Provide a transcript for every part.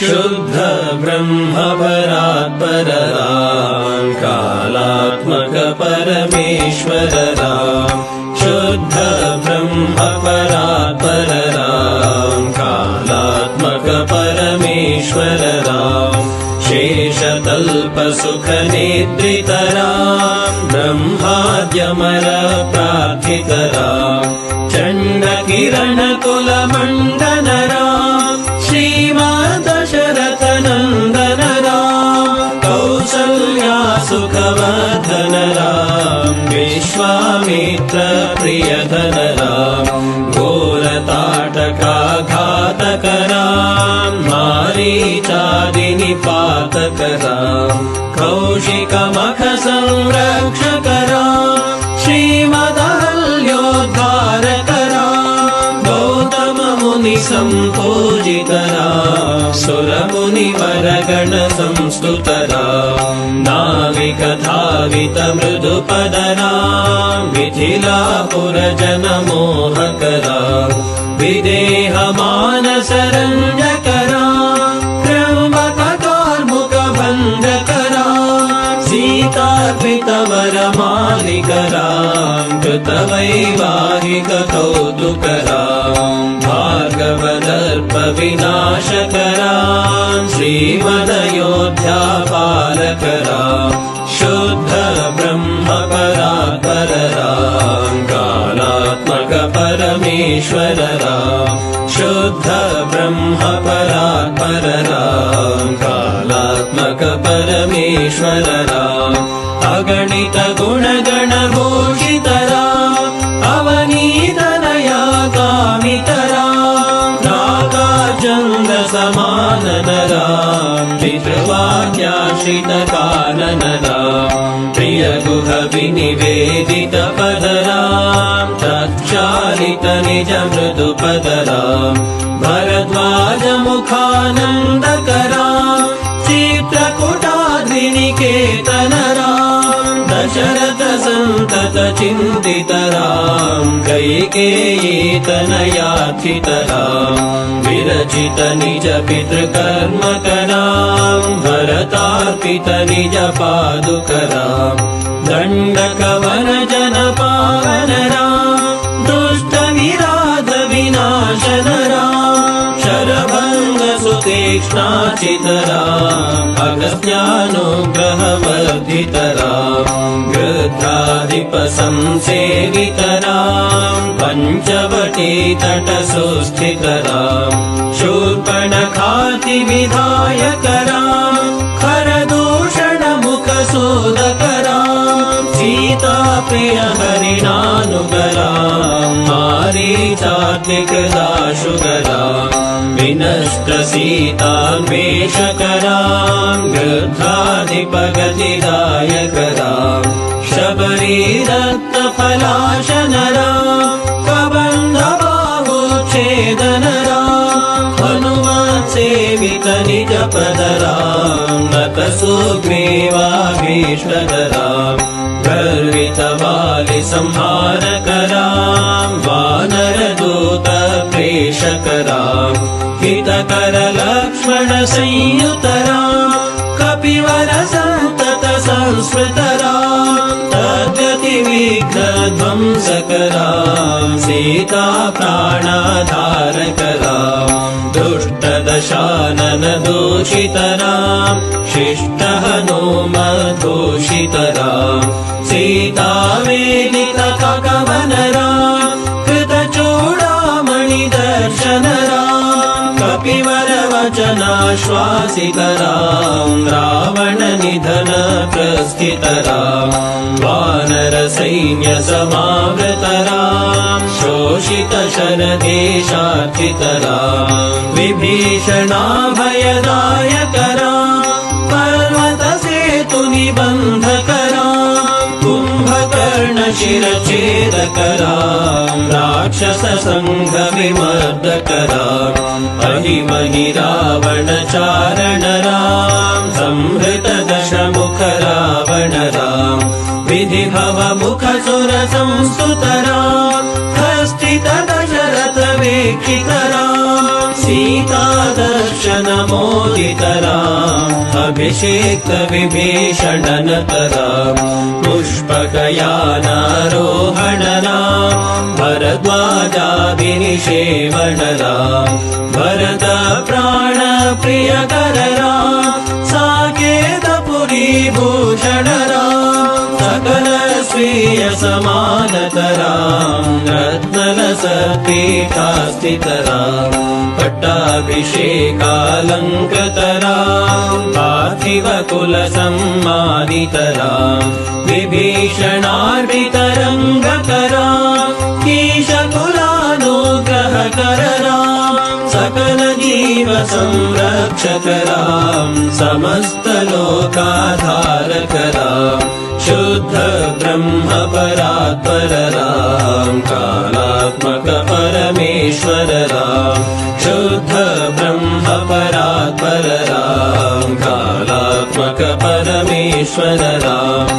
शुद्ध ब्रह्म परात्पर राम कालात्मक परमेश्वर राम शुद्ध ब्रह्म परात्पर राम कालात्मक परमेश्वर राम शेषतल्प सुख निद्रित राम ब्रह्माद्यमर प्रार्थित राम चण्ड किरण कुल मंडन राम श्रीमदशरथ नंदन राम कौसल्या सुखवर्धन राम विश्वामित्र प्रियधन राम घोरताटका घातक राम मारीचादि निपातक राम कौशिक मख संरक्षक राम श्रीमदहल्योद्धारक राम गौतम मुनि संपूजित राम सुर मुनि वरगण संस्तुत राम नाविक धावित मृदुपद राम मिथिलापुर जन मोहक राम विदेह मानस रंजक राम त्र्यंबक कार्मुक भंजक राम सीतार्पित वर मालिक राम कृत वैवाहिक कौतुक राम भार्गव दर्प विनाशक राम श्रीमदयोध्या पालक राम शुद्ध ब्रह्म परात्पर राम कालात्मक परमेश्वर राम शुद्ध ब्रह्म परात्पर राम कालात्मक परमेश्वर राम अगणित गुणगण भूषित राम अवनीतनया कामित राम नागार्जुन समानन राम पितृवाक्याश्रित कानन राम प्रिय गुह विनिवेदित पद राम तत्चालित निज मृदु पद राम भरद्वाज मुखानंदक राम चित्रकूटाद्रिनिकेतन राम दशरथ संतत चिंतित राम कैकेयी तनयार्चित राम विरचित निज पितृकर्मक राम भरतार्पित निज पादुक राम दंडक वन जन पावन राम दुष्ट विराध विनाशन राम शरभंग सुतीक्ष्णाचित राम अगस्त्यानुग्रह वर्धित राम गृध्राधिप संसेवित राम पंचवटी तट सुस्थित राम शूर्पणखाति विधायक राम खरदूषण मुख सूदक राम सीता प्रिय हरिणानुग राम मारीचात्मिक दाशुग राम विनष्ट सीतान्वेषक राम गृध्राधिप गतिदायक राम शबरी दत्त फलाशन राम कबंध बाहुच्छेदन राम हनुमत सेवित निज पद राम नत सुग्रीवाभीष्टद राम गर्वित वालि संहारक राम वानर दूत प्रेषक राम हितकर लक्ष्मण संयुत राम कपिवर संतत संस्मृत राम तद्गति विघ्न ध्वंसक राम सीता प्राणाधारक राम दुष्ट दशानन दूषित राम शिष्ट हनुमद्दूषित राम सीता वेदित कवन राम कृत चूड़ामणि दर्शन राम कपिवर वचनाश्वासित राम रावण निधन प्रस्थित राम वानर सैन्य समावृत राम शोषित शरदेशार्चित राम विभीषणाभयदायक राम पर्वत सेतु निबंधक राम कुंभकर्ण शिरछेदक राम राक्षस संघ विमर्दक राम अहिमहि रावण चारण राम संहृत दशमुख रावण राम विधि भव मुख सुर संस्तुत राम हस्तित दशरथ वीक्षित राम सीता दर्शन सुदर्शनमोदितराम् अभिषेक्तविभीषणनतराम् पुष्पकयानारोहणराम् भरद्वाजाभिनिषेवणराम् भरतप्राणप्रियकरराम् साकेतपुरीभूषणराम् सकल स्वीय समानतराम् रत्नलसत्पीठास्थितराम् पट्टाभिषेकालङ्कृतराम् पार्थिवकुलसम्मानितराम् विभीषणार्पितरङ्गकराम् ईशकुलानुग्रहकरराम् सकलजीवसंरक्षकराम् समस्तलोकाधारकराम् शुद्ध ब्रह्मपरात्परराम् कालात्मक परमेश्वरराम् शुद्ध ब्रह्मपरात्परराम् कालात्मक परमेश्वरराम्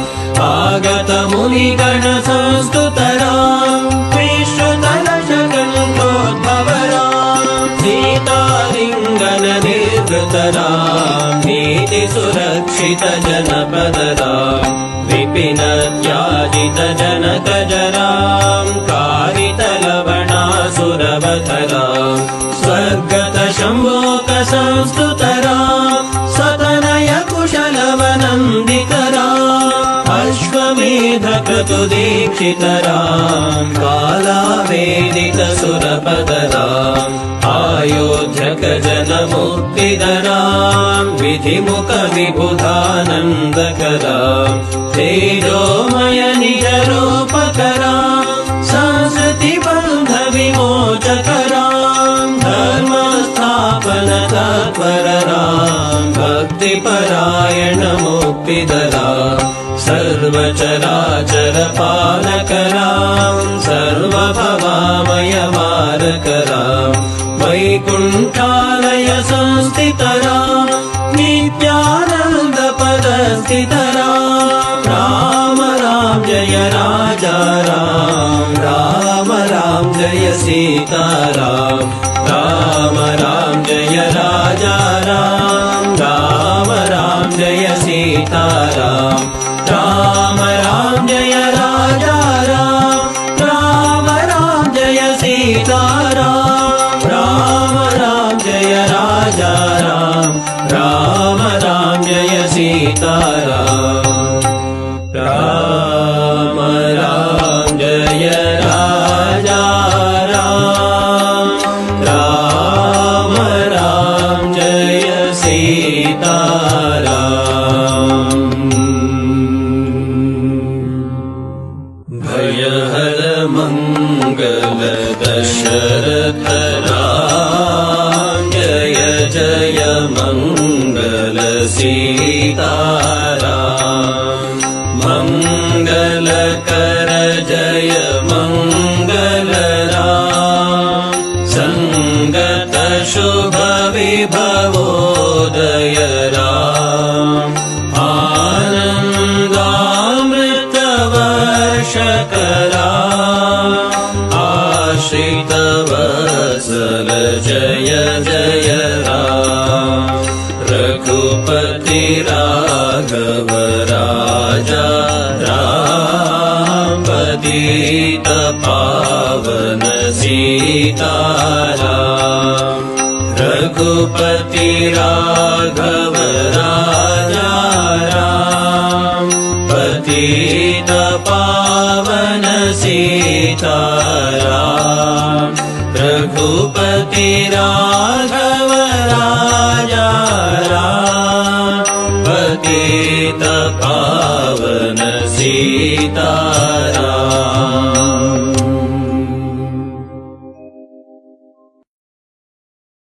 आगतमुनिगणसंस्तुतराम् विश्वतलशकण्ठोद्भवराम् सीतालिङ्गननिर्वृतराम् नीतिसुरक्षितजनपदराम् विपिनत्याजितजनकजराम् कारितलवणासुरवधराम् स्वर्गतशम्भोकसंस्तुतराम् सतनयकुशलवनन्दितराम् अश्वमेधक्रतुदीक्षितराम् कालावेदितसुरपदराम् आयोध्यकजनमुक्तिधराम् विधिमुखविबुधानन्दकराम् तेजोमय निजरूपकराम् संस्कृतिबन्धविमोचकराम् धर्मस्थापनतत्परराम् भक्तिपरायणमुक्तिधराम् सर्वचराचरपालकराम् सर्वभवामयमारकराम् वैकुण्ठालय संस्थितराम् नित्यानन्दपदस्थितराम् राम राम जय राजा राम राम राम जय सीताराम राम राम जय राजा राम राम राम जय सीताराम राम राम जय राजा राम राम राम जय सीताराम राम राम जय राजा राम राम राम जय सीताराम राम राम जय राजा राम राम राम जय सीताराम भयहर मंगल दशरथ राम जय जय मंगल सीताराम मंगल कर जय मंगल राम संगत शुभ विभवोदय राम आनन्दामृत वर्षकरा आश्रित वत्सल जय जय राम रघुपति राघव राजा राम पतित पावन सीताराम रघुपति राघव राजा राम पतित पावन सीताराम रघुपति राघव राजा राम पतित पावन सीताराम